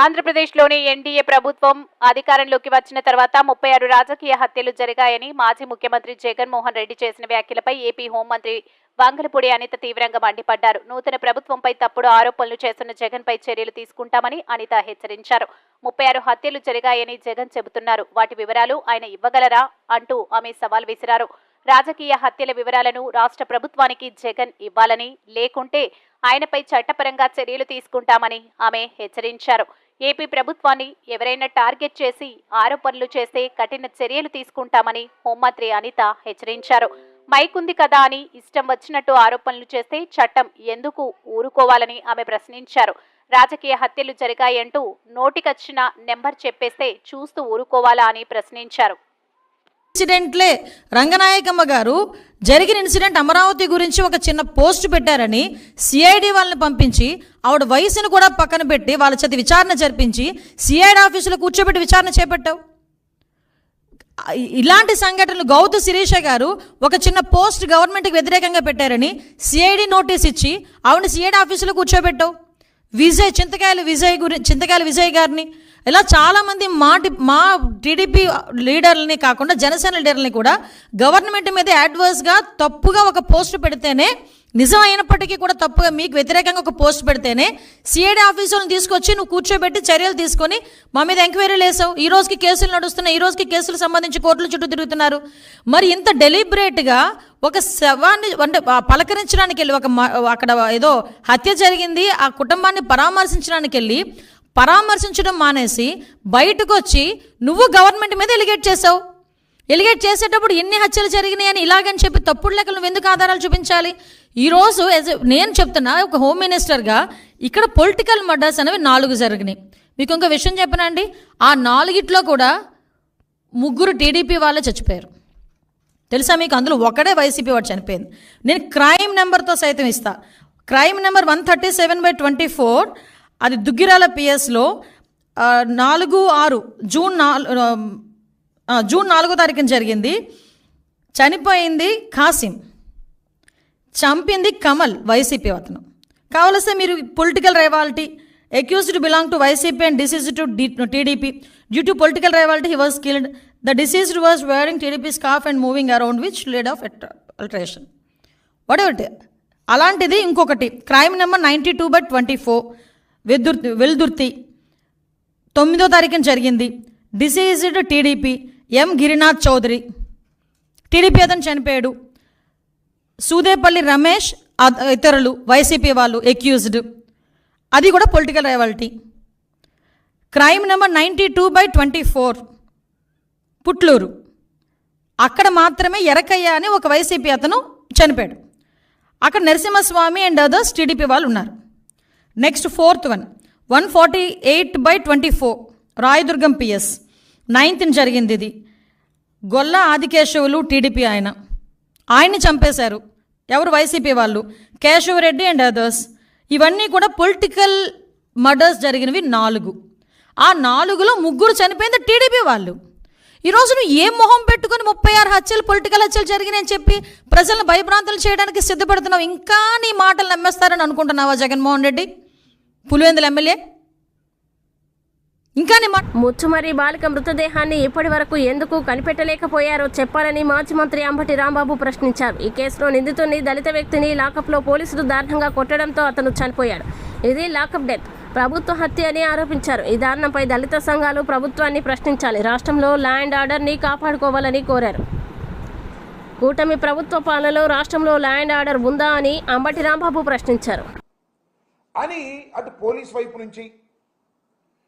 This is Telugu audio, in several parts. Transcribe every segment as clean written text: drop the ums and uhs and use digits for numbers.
ఆంధ్రప్రదేశ్లోని ఎన్డీఏ ప్రభుత్వం అధికారంలోకి వచ్చిన తర్వాత 36 రాజకీయ హత్యలు జరిగాయని మాజీ ముఖ్యమంత్రి జగన్మోహన్ రెడ్డి చేసిన వ్యాఖ్యలపై ఏపీ హోంమంత్రి వంగలపూడి అనిత తీవ్రంగా మండిపడ్డారు. నూతన ప్రభుత్వంపై తప్పుడు ఆరోపణలు చేస్తున్న జగన్పై చర్యలు తీసుకుంటామని అనిత హెచ్చరించారు. 36 హత్యలు జరిగాయని జగన్ చెబుతున్నారు. వాటి వివరాలు ఆయన ఇవ్వగలరా అంటూ ఆమె సవాల్ విసిరారు. రాజకీయ హత్యల వివరాలను రాష్ట్ర ప్రభుత్వానికి జగన్ ఇవ్వాలని, లేకుంటే ఆయనపై చట్టపరంగా చర్యలు తీసుకుంటామని ఆమె హెచ్చరించారు. ఏపీ ప్రభుత్వాన్ని ఎవరైనా టార్గెట్ చేసి ఆరోపణలు చేస్తే కఠిన చర్యలు తీసుకుంటామని హోంమంత్రి అనిత హెచ్చరించారు. మైకుంది కదా అని ఇష్టం వచ్చినట్టు ఆరోపణలు చేస్తే చట్టం ఎందుకు ఊరుకోవాలని ఆమె ప్రశ్నించారు. రాజకీయ హత్యలు జరిగాయంటూ నోటికొచ్చిన నెంబర్ చెప్పేస్తే చూస్తూ ఊరుకోవాలా అని ప్రశ్నించారు. ఇన్సిడెంట్లే రంగనాయకమ్మ గారు జరిగిన ఇన్సిడెంట్ అమరావతి గురించి ఒక చిన్న పోస్ట్ పెట్టారని సిఐడి వాళ్ళని పంపించి ఆవిడ వయసును కూడా పక్కన పెట్టి వాళ్ళ చేత విచారణ జరిపించి సిఐడి ఆఫీసులో కూర్చోబెట్టి విచారణ చేపట్టావు. ఇలాంటి సంఘటనలు గౌతు శిరీష గారు ఒక చిన్న పోస్ట్ గవర్నమెంట్కి వ్యతిరేకంగా పెట్టారని సిఐడి నోటీస్ ఇచ్చి ఆవిడని సిఐడి ఆఫీసులో కూర్చోబెట్టావు. చింతకాయల విజయ్ గారిని ఇలా చాలామంది మా టీడీపీ లీడర్లని కాకుండా జనసేన లీడర్లని కూడా గవర్నమెంట్ మీద అడ్వర్స్గా తప్పుగా ఒక పోస్ట్ పెడితేనే, నిజం అయినప్పటికీ కూడా తప్పుగా మీకు వ్యతిరేకంగా ఒక పోస్ట్ పెడితేనే సిఐడి ఆఫీసులను తీసుకొచ్చి నువ్వు కూర్చోబెట్టి చర్యలు తీసుకొని మా మీద ఎంక్వైరీలు వేసావు. ఈ రోజుకి కేసులు నడుస్తున్నాయి, ఈ రోజుకి కేసులు సంబంధించి కోర్టుల చుట్టూ తిరుగుతున్నారు. మరి ఇంత డెలిబరేట్గా ఒక శవాన్ని అంటే పలకరించడానికి వెళ్ళి అక్కడ ఏదో హత్య జరిగింది ఆ కుటుంబాన్ని పరామర్శించడానికి వెళ్ళి పరామర్శించడం మానేసి బయటకు వచ్చి నువ్వు గవర్నమెంట్ మీద ఎలిగేట్ చేసావు. ఎలిగేట్ చేసేటప్పుడు ఎన్ని హత్యలు జరిగినాయి అని ఇలాగని చెప్పి తప్పుడు లెక్కలు నువ్వు ఎందుకు ఆధారాలు చూపించాలి? ఈరోజు నేను చెప్తున్నా ఒక హోమ్ మినిస్టర్గా ఇక్కడ పొలిటికల్ మర్డర్స్ అనేవి 4 జరిగినాయి. మీకు ఇంకో విషయం చెప్పనండి, ఆ 4 కూడా 3 టీడీపీ వాళ్ళే చచ్చిపోయారు. తెలుసా మీకు? అందులో ఒకడే వైసీపీ వాడు చనిపోయింది. నేను క్రైమ్ నెంబర్తో సైతం ఇస్తా. క్రైమ్ నెంబర్ 137/24 అది దుగ్గిరాల పిఎస్లో 4/6 జూన్ 4వ తారీఖున జరిగింది. చనిపోయింది కాసిం, చంపింది కమల్, వైసీపీ అతను. కావలస్తే మీరు political rivalry, accused to belong to YCP and deceased to TDP. Due to political rivalry, he was killed. The deceased was wearing TDP scarf and moving around, which led of alteration. Whatever it is. అలాంటిది ఇంకొకటి క్రైమ్ నెంబర్ 92/24 వెల్దుర్తి 9వ తారీఖున జరిగింది. డిసీజ్డ్ టీడీపీ ఎం గిరినాథ్ చౌదరి, టీడీపీ అతను చనిపోయాడు. సూదేపల్లి రమేష్ ఇతరులు వైసీపీ వాళ్ళు ఎక్యూజ్డ్, అది కూడా political rivalry. Crime number 92/24 Putluru, అక్కడ మాత్రమే ఎరకయ్య అని ఒక వైసీపీ అతను చనిపోయాడు. అక్కడ నరసింహస్వామి అండ్ అదర్స్ టీడీపీ వాళ్ళు ఉన్నారు. Next 4th one 148/24 Rayadurgam PS 9th జరిగింది. ఇది గొల్ల ఆదికేశవులు టీడీపీ ఆయన్ని చంపేశారు. ఎవరు? వైసీపీ వాళ్ళు, కేశవరెడ్డి అండ్ అదర్స్. ఇవన్నీ కూడా పొలిటికల్ మర్డర్స్ జరిగినవి 4. ఆ 4లో 3 చనిపోయింది టీడీపీ వాళ్ళు. ఈరోజు నువ్వు ఏ మొహం పెట్టుకుని 36 హత్యలు పొలిటికల్ హత్యలు జరిగినాయని చెప్పి ప్రజలను భయభ్రాంతులు చేయడానికి సిద్ధపడుతున్నావు? ఇంకా నీ మాటలు నమ్మేస్తారని అనుకుంటున్నావా జగన్మోహన్ రెడ్డి, పులివెందుల ఎమ్మెల్యే? ఇంకా ముచ్చుమర్రి బాలిక మృతదేహాన్ని ఇప్పటి వరకు ఎందుకు కనిపెట్టలేకపోయారో చెప్పాలని మాజీ మంత్రి అంబటి రాంబాబు ప్రశ్నించారు. ఈ కేసులో నిందితుడిని దళిత వ్యక్తిని లాకప్లో పోలీసులు దారుణంగా కొట్టడంతో అతను చనిపోయాడు. ఇది లాకప్ డెత్, ప్రభుత్వ హత్య అని ఆరోపించారు. ఈ దారుణంపై దళిత సంఘాలు ప్రభుత్వాన్ని ప్రశ్నించాలి, రాష్ట్రంలో లా అండ్ ఆర్డర్ని కాపాడుకోవాలని కోరారు. కూటమి ప్రభుత్వ పాలనలో రాష్ట్రంలో లా అండ్ ఆర్డర్ ఉందా అని అంబటి రాంబాబు ప్రశ్నించారు. అని అటు పోలీస్ వైపు నుంచి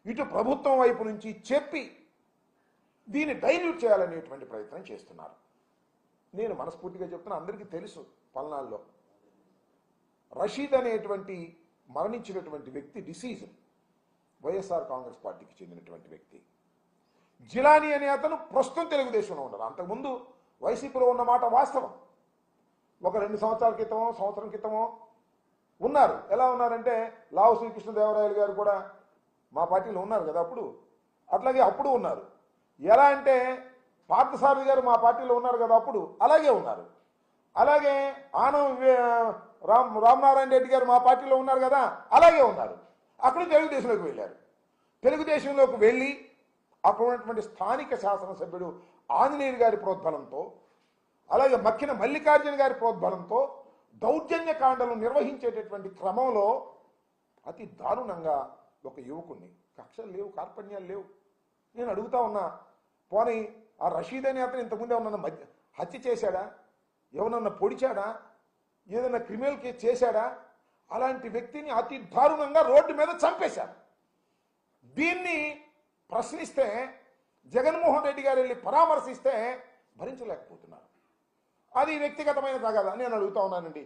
ఇటు ప్రభుత్వం వైపు నుంచి చెప్పి దీన్ని డైల్యూట్ చేయాలనేటువంటి ప్రయత్నం చేస్తున్నారు. నేను మనస్ఫూర్తిగా చెప్తున్నా, అందరికీ తెలుసు పల్నాడులో రషీద్ అనేటువంటి మరణించినటువంటి వ్యక్తి డిసీజ్ వైఎస్ఆర్ కాంగ్రెస్ పార్టీకి చెందినటువంటి వ్యక్తి. జిలానీ అనే అతను ప్రస్తుతం తెలుగుదేశంలో ఉన్నారు. అంతకుముందు వైసీపీలో ఉన్న మాట వాస్తవం. ఒక 2 సంవత్సరాల క్రితమో సంవత్సరం క్రితమో ఉన్నారు. ఎలా ఉన్నారంటే లావు శ్రీకృష్ణదేవరాయలు గారు కూడా మా పార్టీలో ఉన్నారు కదా అప్పుడు, అట్లాగే అప్పుడు ఉన్నారు. ఎలా అంటే పార్థసారథి గారు మా పార్టీలో ఉన్నారు కదా అప్పుడు, అలాగే ఉన్నారు. అలాగే ఆనం రామనారాయణ రెడ్డి గారు మా పార్టీలో ఉన్నారు కదా, అలాగే ఉన్నారు. అక్కడ తెలుగుదేశంలోకి వెళ్ళారు. తెలుగుదేశంలోకి వెళ్ళి అక్కడ ఉన్నటువంటి స్థానిక శాసనసభ్యుడు ఆంజనేయులు గారి ప్రోద్బలంతో, అలాగే మక్కిన మల్లికార్జున గారి ప్రోద్బలంతో దౌర్జన్య కాండలు నిర్వహించేటటువంటి క్రమంలో అతి దారుణంగా ఒక యువకుడిని, కక్షలు లేవు, కార్పణ్యాలు లేవు. నేను అడుగుతా ఉన్నా, పోనీ ఆ రషీద్ అనే అతను ఇంతకుముందు ఏమన్నా హత్య చేశాడా, ఎవరన్నా పొడిచాడా, ఏదైనా క్రిమినల్ కేసు చేశాడా? అలాంటి వ్యక్తిని అతి దారుణంగా రోడ్డు మీద చంపేశారు. దీన్ని ప్రశ్నిస్తే జగన్మోహన్ రెడ్డి గారు వెళ్ళి పరామర్శిస్తే భరించలేకపోతున్నారు. అది వ్యక్తిగతమైన తగాదా? నేను అడుగుతా ఉన్నానండి,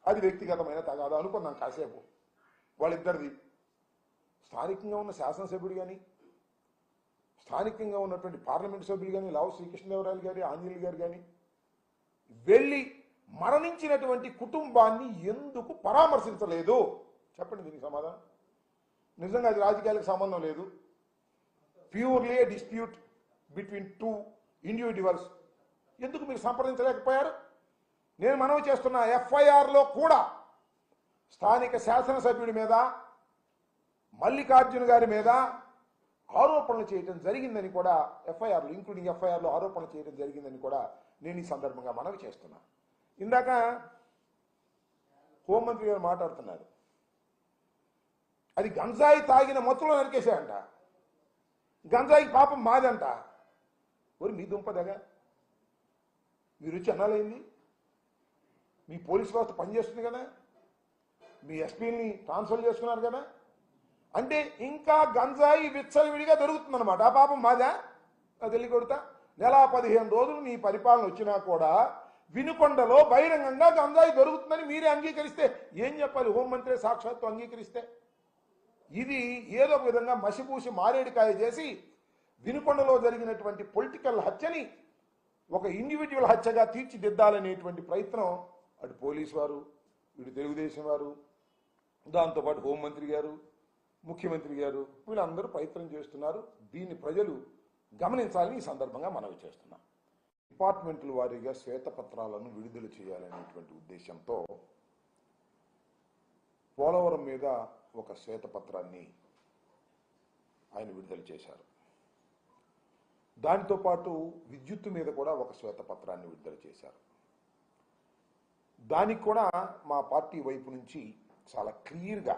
అది వ్యక్తిగతమైన తగాదా అనుకున్నాం కాసేపు. వాళ్ళిద్దరిది స్థానికంగా ఉన్న శాసనసభ్యుడు కానీ, స్థానికంగా ఉన్నటువంటి పార్లమెంటు సభ్యులు కానీ, లావు శ్రీకృష్ణదేవరాయలు గారి, ఆంజనేయులు గారు కానీ వెళ్ళి మరణించినటువంటి కుటుంబాన్ని ఎందుకు పరామర్శించలేదు? చెప్పండి దీనికి సమాధానం. నిజంగా అది రాజకీయాలకు సంబంధం లేదు, ప్యూర్లీ ఏ డిస్ప్యూట్ బిట్వీన్ టూ ఇండివిజువల్స్. ఎందుకు మీరు సంప్రదించలేకపోయారు? నేను మనవి చేస్తున్న ఎఫ్ఐఆర్లో కూడా స్థానిక శాసనసభ్యుడి మీద, మల్లికార్జున గారి మీద ఆరోపణలు చేయడం జరిగిందని కూడా ఎఫ్ఐఆర్లు, ఇంక్లూడింగ్ ఎఫ్ఐఆర్లో ఆరోపణలు చేయడం జరిగిందని కూడా నేను ఈ సందర్భంగా మనవి చేస్తున్నా. ఇందాక హోంమంత్రి గారు మాట్లాడుతున్నారు, అది గంజాయి తాగిన మత్తులో నరికేశాయంట, గంజాయి పాపం మాదంట. మరి మీ దుంపదగా మీరు వచ్చి అనాలైంది? మీ పోలీస్ వ్యవస్థ పనిచేస్తుంది కదా, మీ ఎస్పీని ట్రాన్స్ఫర్ చేసుకున్నారు కదా, అంటే ఇంకా గంజాయి విచ్చలవిడిగా దొరుకుతుందన్నమాట. ఆ పాపం మాదా? అది వెళ్ళి కొడతా. నెల 15 రోజులు మీ పరిపాలన వచ్చినా కూడా వినుకొండలో బహిరంగంగా గంజాయి దొరుకుతుందని మీరే అంగీకరిస్తే ఏం చెప్పాలి? హోంమంత్రి సాక్షాత్తు అంగీకరిస్తే. ఇది ఏదో ఒక విధంగా మసిపూసి మారేడుకాయ చేసి వినుకొండలో జరిగినటువంటి పొలిటికల్ హత్యని ఒక ఇండివిజువల్ హత్యగా తీర్చిదిద్దాలనేటువంటి ప్రయత్నం అటు పోలీసు వారు, ఇటు తెలుగుదేశం వారు, దాంతోపాటు హోంమంత్రి గారు, ముఖ్యమంత్రి గారు వీళ్ళందరూ ప్రయత్నం చేస్తున్నారు. దీన్ని ప్రజలు గమనించాలని ఈ సందర్భంగా మనవి చేస్తున్నాం. డిపార్ట్మెంట్ల వారీగా శ్వేతపత్రాలను విడుదల చేయాలనేటువంటి ఉద్దేశంతో పోలవరం మీద ఒక శ్వేతపత్రాన్ని ఆయన విడుదల చేశారు. దానితో పాటు విద్యుత్తు మీద కూడా ఒక శ్వేతపత్రాన్ని విడుదల చేశారు. దానికి కూడా మా పార్టీ వైపు నుంచి చాలా క్లియర్గా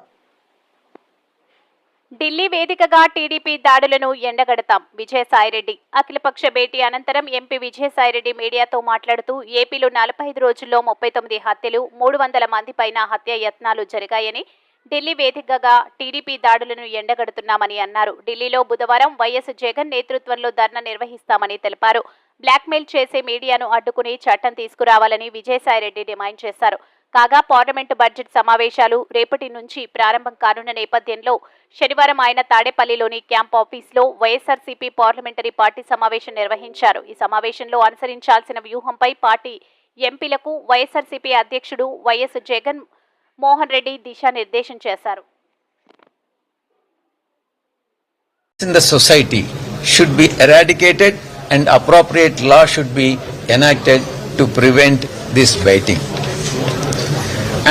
ఢిల్లీ వేదికగా టీడీపీ దాడులను ఎండగడతాం విజయసాయిరెడ్డి. అఖిలపక్ష భేటీ అనంతరం ఎంపీ విజయసాయిరెడ్డి మీడియాతో మాట్లాడుతూ ఏపీలో 45 రోజుల్లో 39 హత్యలు, 300 మంది పైన హత్య యత్నాలు జరిగాయని, ఢిల్లీ వేదికగా టీడీపీ దాడులను ఎండగడుతున్నామని అన్నారు. ఢిల్లీలో బుధవారం వైఎస్ జగన్ నేతృత్వంలో ధర్నా నిర్వహిస్తామని తెలిపారు. బ్లాక్మెయిల్ చేసే మీడియాను అడ్డుకుని చట్టం తీసుకురావాలని విజయసాయిరెడ్డి డిమాండ్ చేశారు. కాగా పార్లమెంటు బడ్జెట్ సమావేశాలు రేపటి నుంచి ప్రారంభం కానున్న నేపథ్యంలో శనివారం ఆయన తాడేపల్లిలోని క్యాంప్ ఆఫీసులో వైఎస్ఆర్సీపీ పార్లమెంటరీ పార్టీ సమావేశం నిర్వహించారు. ఈ సమావేశంలో అనుసరించాల్సిన వ్యూహంపై పార్టీ ఎంపీలకు వైఎస్ఆర్సీపీ అధ్యక్షుడు వైఎస్ జగన్ మోహన్ రెడ్డి దిశానిర్దేశం చేశారు. In the society should be eradicated and appropriate law should be enacted to prevent this baiting.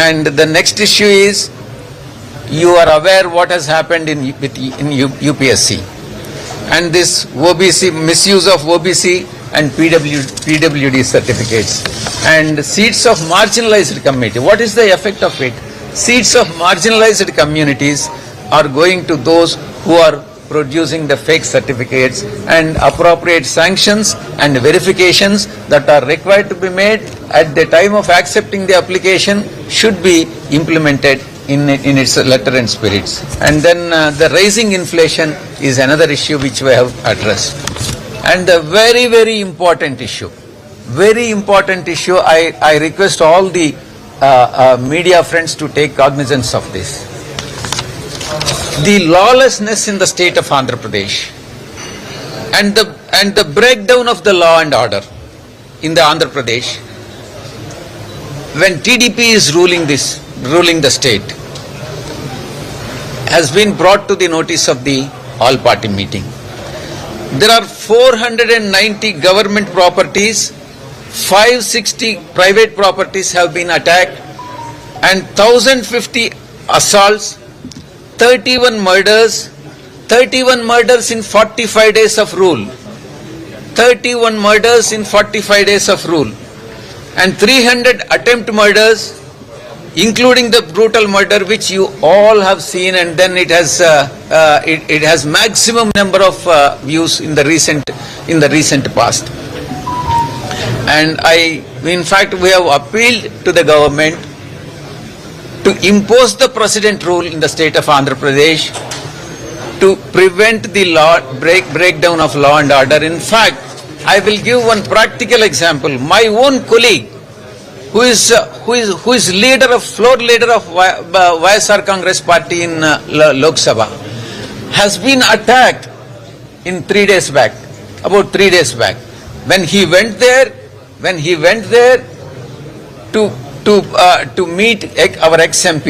And the next issue is, you are aware what has happened in UPSC and this OBC, misuse of OBC and PWD certificates and seats of marginalized community. What is the effect of it? Seats of marginalized communities are going to those who are producing the fake certificates, and appropriate sanctions and verifications that are required to be made at the time of accepting the application should be implemented in its letter and spirits. And then the rising inflation is another issue which we have addressed. And the very important issue, I request all the media friends to take cognizance of this. The lawlessness in the state of Andhra Pradesh and the breakdown of the law and order in the Andhra Pradesh when TDP is ruling the state has been brought to the notice of the all party meeting. There are 490 government properties, 560 private properties have been attacked, and 1050 assaults, 31 murders, 31 murders in 45 days of rule. 31 murders in 45 days of rule. And 300 attempt murders, including the brutal murder which you all have seen, and then it has maximum number of views in the recent past. And in fact, we have appealed to the government to impose the precedent rule in the state of Andhra Pradesh to prevent the breakdown of law and order. In fact, I will give one practical example. My own colleague, who is floor leader of YSR Congress Party in Lok Sabha, has been attacked in 3 days back. About 3 days back, when he went there to meet our ex-MP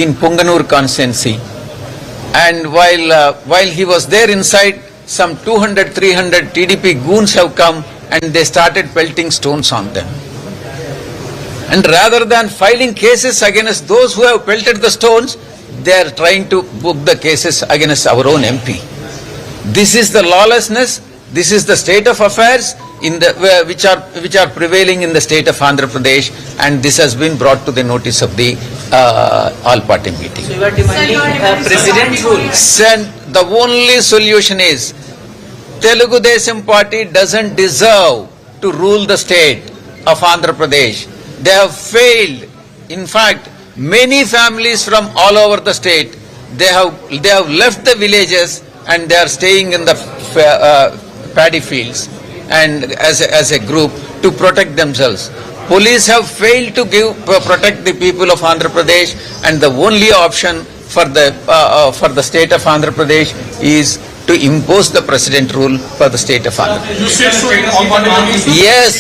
in Punganur constituency, and while he was there inside, some 200-300 TDP goons have come and they started pelting stones on them. And rather than filing cases against those who have pelted the stones, they are trying to book the cases against our own MP. This is the lawlessness. This is the state of affairs which are prevailing in the state of Andhra Pradesh, and this has been brought to the notice of the all-party meeting. So you are demanding president rule. The only solution is Telugu Desam Party doesn't deserve to rule the state of Andhra Pradesh. They have failed. In fact, many families from all over the state, they have left the villages and they are staying in the paddy fields and as a group to protect themselves. Police have failed to protect the people of Andhra Pradesh, and the only option for the state of Andhra Pradesh is to impose the precedent rule for the state of Andhra Pradesh. Yes,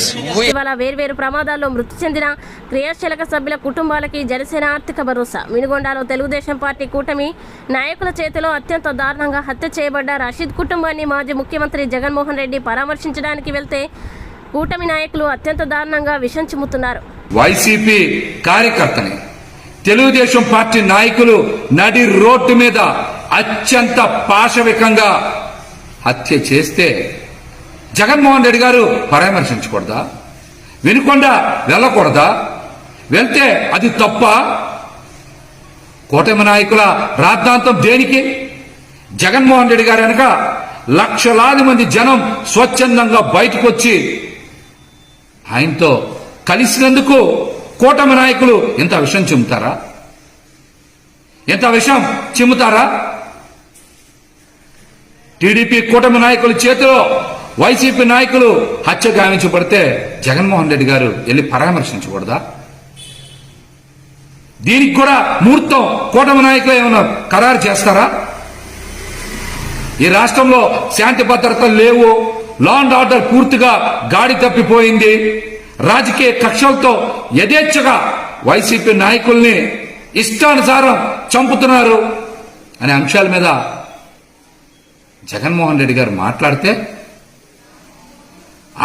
ఇవాళ వేర్వేరు ప్రమాదాల్లో మృతి చెందిన క్రియాశీలక సభ్యుల కుటుంబాలకి జనసేన ఆర్థిక భరోసా. మినుగొండలో తెలుగుదేశం పార్టీ కూటమి నాయకుల చేతిలో అత్యంత దారుణంగా హత్య చేయబడ్డ రషీద్ కుటుంబాన్ని మాజీ ముఖ్యమంత్రి జగన్మోహన్ రెడ్డి పరామర్శించడానికి వెళ్తే కూటమి నాయకులు అత్యంత దారుణంగా విషం చిమ్ముతున్నారు. వైసీపీ కార్యకర్తని తెలుగుదేశం పార్టీ నాయకులు నడి రోడ్డు మీద అత్యంత పాశవికంగా హత్య చేస్తే జగన్మోహన్ రెడ్డి గారు పరామర్శించకూడదా? వినుకొండ వెళ్ళకూడదా? వెళ్తే అది తప్ప? కూటమి నాయకుల రాద్ధాంతం దేనికి? జగన్మోహన్ రెడ్డి గారు వెనక లక్షలాది మంది జనం స్వచ్ఛందంగా బయటకు వచ్చి ఆయనతో కలిసినందుకు కూటమి నాయకులు ఎంత విషం చిమ్ముతారా? ఎంత విషం చిమ్ముతారా? టీడీపీ కూటమి నాయకుల చేతిలో వైసీపీ నాయకులు హత్య గావించబడితే జగన్మోహన్ రెడ్డి గారు వెళ్ళి పరామర్శించకూడదా? దీనికి కూడా ముహూర్తం కూటమి నాయకులు ఏమైనా ఖరారు చేస్తారా? ఈ రాష్ట్రంలో శాంతి భద్రతలు లేవు, లా అండ్ ఆర్డర్ పూర్తిగా గాడి తప్పిపోయింది, రాజకీయ కక్షలతో యథేచ్ఛగా వైసీపీ నాయకుల్ని ఇష్టానుసారం చంపుతున్నారు అనే అంశాల మీద జగన్మోహన్ రెడ్డి గారు మాట్లాడితే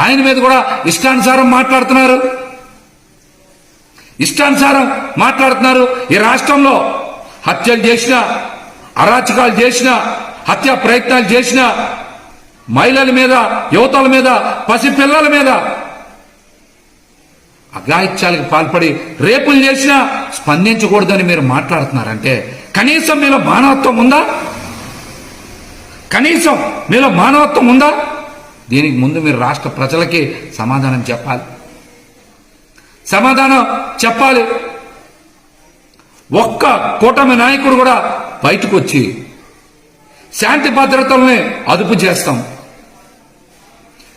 ఆయన మీద కూడా ఇష్టానుసారం మాట్లాడుతున్నారు. ఈ రాష్ట్రంలో హత్యలు చేసిన, అరాచకాలు చేసిన, హత్యా ప్రయత్నాలు చేసిన మహిళల మీద, యువతల మీద, పసిపిల్లల మీద అఘాయిత్యాలకు పాల్పడి రేపులు చేసినా స్పందించకూడదని మీరు మాట్లాడుతున్నారంటే కనీసం మీలో మానవత్వం ఉందా? దీనికి ముందు మీరు రాష్ట్ర ప్రజలకి సమాధానం చెప్పాలి. ఒక్క కూటమి నాయకుడు కూడా బయటకు వచ్చి శాంతి భద్రతల్ని అదుపు చేస్తాం,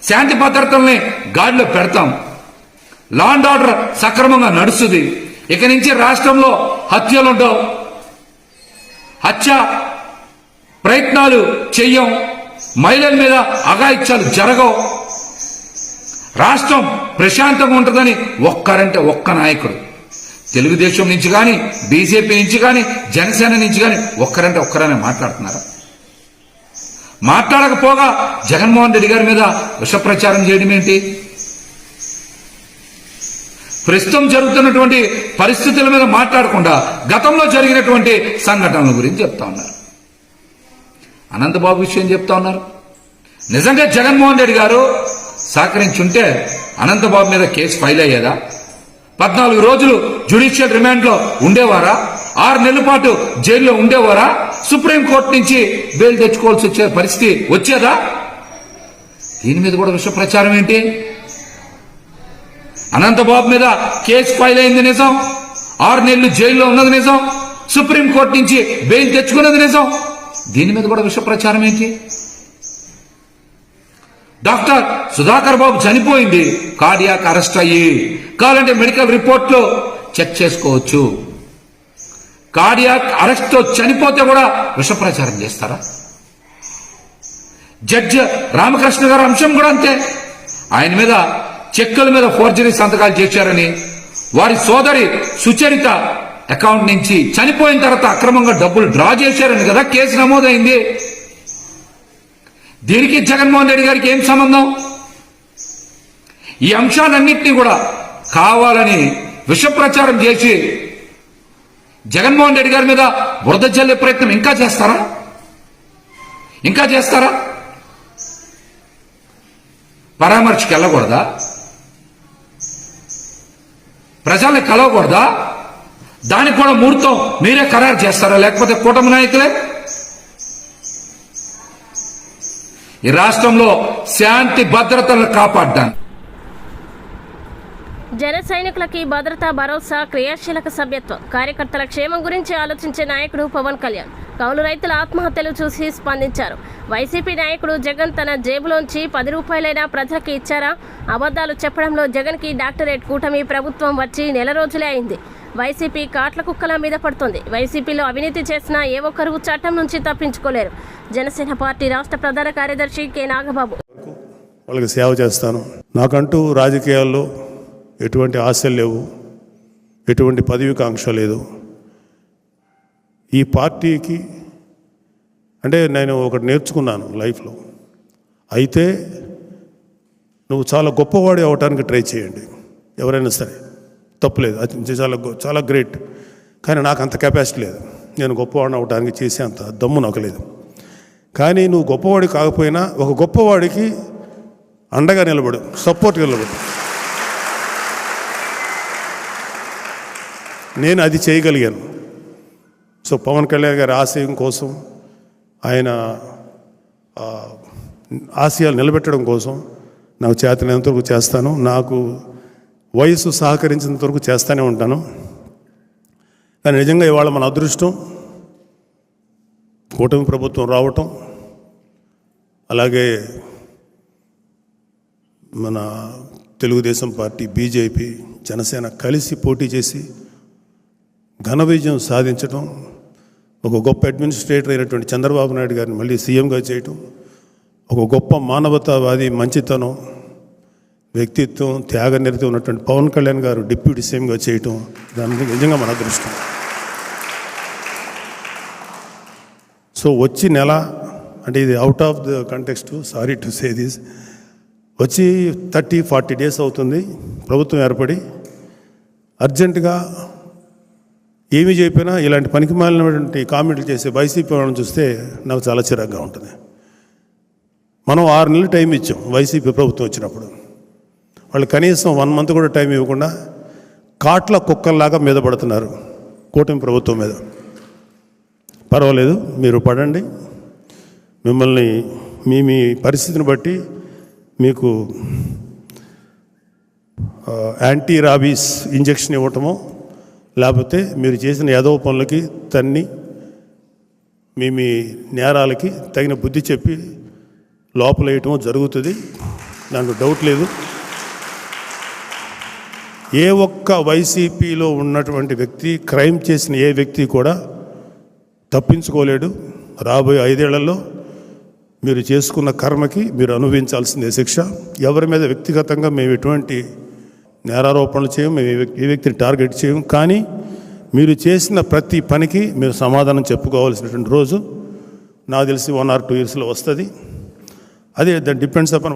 శాంతి భద్రతల్ని గాడిలో పెడతాం, లా అండ్ ఆర్డర్ సక్రమంగా నడుస్తుంది, ఇక నుంచి రాష్ట్రంలో హత్యలుండవు, హత్య ప్రయత్నాలు చెయ్యం, మహిళల మీద అఘాయిత్యాలు జరగవు, రాష్ట్రం ప్రశాంతంగా ఉంటుందని ఒక్క నాయకుడు తెలుగుదేశం నుంచి కానీ, బీజేపీ నుంచి కానీ, జనసేన నుంచి కానీ ఒక్కరనే మాట్లాడుతున్నారా? మాట్లాడకపోగా జగన్మోహన్ రెడ్డి గారి మీద విష ప్రచారం చేయడం ఏంటి? ప్రస్తుతం జరుగుతున్నటువంటి పరిస్థితుల మీద మాట్లాడకుండా గతంలో జరిగినటువంటి సంఘటనల గురించి చెప్తా ఉన్నారు. అనంతబాబు విషయం చెప్తా ఉన్నారు. నిజంగా జగన్మోహన్ రెడ్డి గారు సహకరించుంటే అనంతబాబు మీద కేసు ఫైల్ అయ్యేదా? 14 రోజులు జ్యుడిషియల్ రిమాండ్ లో ఉండేవారా? 6 నెలల పాటు జైల్లో ఉండేవారా? సుప్రీంకోర్టు నుంచి బెయిల్ తెచ్చుకోవాల్సి వచ్చే పరిస్థితి వచ్చేదా? దీని మీద కూడా విష ప్రచారం ఏంటి? అనంతబాబు మీద కేసు ఫైల్ అయింది నిజం, 6 నెలలు జైల్లో ఉన్నది నిజం, సుప్రీంకోర్టు నుంచి బెయిల్ తెచ్చుకున్నది నిజం. దీని మీద కూడా విష ప్రచారం ఏంటి? డాక్టర్ సుధాకర్ బాబు చనిపోయింది కార్డియాక్ అరెస్ట్ అయ్యి, కావాలంటే మెడికల్ రిపోర్ట్లో చెక్ చేసుకోవచ్చు. కార్డియాక్ అరెస్ట్ తో చనిపోతే కూడా విష ప్రచారం చేస్తారా? జడ్జి రామకృష్ణ గారి అంశం కూడా అంతే. ఆయన మీద చెక్కుల మీద ఫోర్జరీ సంతకాలు చేశారని, వారి సోదరి సుచరిత అకౌంట్ నుంచి చనిపోయిన తర్వాత అక్రమంగా డబ్బులు డ్రా చేశారని కదా కేసు నమోదైంది. దీనికి జగన్మోహన్ రెడ్డి గారికి ఏం సంబంధం? ఈ అంశాలన్నింటినీ కూడా కావాలని విష ప్రచారం చేసి జగన్మోహన్ రెడ్డి గారి మీద బురద జల్లే ప్రయత్నం ఇంకా చేస్తారా? పరామర్శకు వెళ్ళకూడదా? ప్రజల్ని కలవకూడదా? దానికి కూడా ముహూర్తం మీరే ఖరారు చేస్తారా, లేకపోతే కూటమి నాయకులే? ఈ రాష్ట్రంలో శాంతి భద్రతలను కాపాడడానికి జన సైనికులకి భద్రతా భరోసా, క్రియాశీలక సభ్యత్వం, కార్యకర్తల క్షేమం గురించి ఆలోచించే నాయకుడు పవన్ కళ్యాణ్ కౌలు రైతుల ఆత్మహత్యలు చూసి స్పందించారు. వైసీపీ నాయకుడు జగన్ తన జేబులోంచి 10 రూపాయలైనా ప్రజలకి ఇచ్చారా? అబద్ధాలు చెప్పడంలో జగన్కి డాక్టరేట్. కూటమి ప్రభుత్వం వచ్చి నెల రోజులే అయింది. వైసీపీ కాట్ల కుక్కల మీద పడుతుంది. వైసీపీలో అవినీతి చేసిన ఏ ఒక్కరు చట్టం నుంచి తప్పించుకోలేరు. జనసేన పార్టీ రాష్ట్ర ప్రధాన కార్యదర్శి కె నాగబాబు. వాళ్ళకి సేవ చేస్తాను. నాకంటూ రాజకీయాల్లో ఎటువంటి ఆశలు లేవు, ఎటువంటి పదవికాంక్ష లేదు. ఈ పార్టీకి అంటే నేను ఒకటి నేర్చుకున్నాను లైఫ్లో. అయితే నువ్వు చాలా గొప్పవాడి అవటానికి ట్రై చేయండి, ఎవరైనా సరే తప్పులేదు, అది చాలా గ్రేట్. కానీ నాకు అంత కెపాసిటీ లేదు, నేను గొప్పవాడిని అవడానికి చేసే అంత దమ్ము నాకు లేదు. కానీ నువ్వు గొప్పవాడి కాకపోయినా ఒక గొప్పవాడికి అండగా నిలబడు, సపోర్ట్గా నిలబడు. నేను అది చేయగలిగాను. సో పవన్ కళ్యాణ్ గారి ఆశయం కోసం, ఆయన ఆశయాలు నిలబెట్టడం కోసం నాకు చేతనైనంత వరకు చేస్తాను. నాకు వయసు సహకరించినంత వరకు చేస్తూనే ఉంటాను. కానీ నిజంగా ఇవాళ మన అదృష్టం కూటమి ప్రభుత్వం రావటం, అలాగే మన తెలుగుదేశం పార్టీ, బీజేపీ, జనసేన కలిసి పోటీ చేసి ఘన విజయం సాధించడం, ఒక గొప్ప అడ్మినిస్ట్రేటర్ అయినటువంటి చంద్రబాబు నాయుడు గారిని మళ్ళీ సీఎంగా చేయటం, ఒక గొప్ప మానవతావాది, మంచితనం, వ్యక్తిత్వం, త్యాగనిరతి ఉన్నటువంటి పవన్ కళ్యాణ్ గారు డిప్యూటీ సీఎంగా చేయటం, దాని నిజంగా మన అదృష్టం. సో వచ్చి నెల అంటే ఇది out of the context, sorry to say this, వచ్చి 30-40 డేస్ అవుతుంది ప్రభుత్వం ఏర్పడి. అర్జెంటుగా ఏమీ చెప్పినా ఇలాంటి పనికి మాలినటువంటి కామెంట్లు చేసే వైసీపీ వాళ్ళని చూస్తే నాకు చాలా చిరాగ్గా ఉంటుంది. మనం 6 నెలలు టైం ఇచ్చాం వైసీపీ ప్రభుత్వం వచ్చినప్పుడు. వాళ్ళు కనీసం 1 మంత్ కూడా టైం ఇవ్వకుండా కాట్ల కుక్కల్లాగా మీద పడుతున్నారు కూటమి ప్రభుత్వం మీద. పర్వాలేదు, మీరు పడండి, మిమ్మల్ని మీ పరిస్థితిని బట్టి మీకు యాంటీ రాబీస్ ఇంజెక్షన్ ఇవ్వటమో, లేకపోతే మీరు చేసిన యాదవ పనులకి తన్ని మీ నేరాలకి తగిన బుద్ధి చెప్పి లోపల వేయటమో జరుగుతుంది, దాంట్లో డౌట్ లేదు. ఏ ఒక్క వైసీపీలో ఉన్నటువంటి వ్యక్తి, క్రైమ్ చేసిన ఏ వ్యక్తి కూడా తప్పించుకోలేడు. రాబోయే 5 ఏళ్లలో మీరు చేసుకున్న కర్మకి మీరు అనుభవించాల్సిందే శిక్ష. ఎవరి మీద వ్యక్తిగతంగా మేము ఎటువంటి నేరారోపణలు చేయం, మేము ఏ వ్యక్తిని టార్గెట్ చేయం. కానీ మీరు చేసిన ప్రతి పనికి మీరు సమాధానం చెప్పుకోవాల్సినటువంటి రోజు నాకు తెలిసి 1 or 2 yearsలో వస్తుంది. అదే దట్ డిపెండ్స్ అపాన్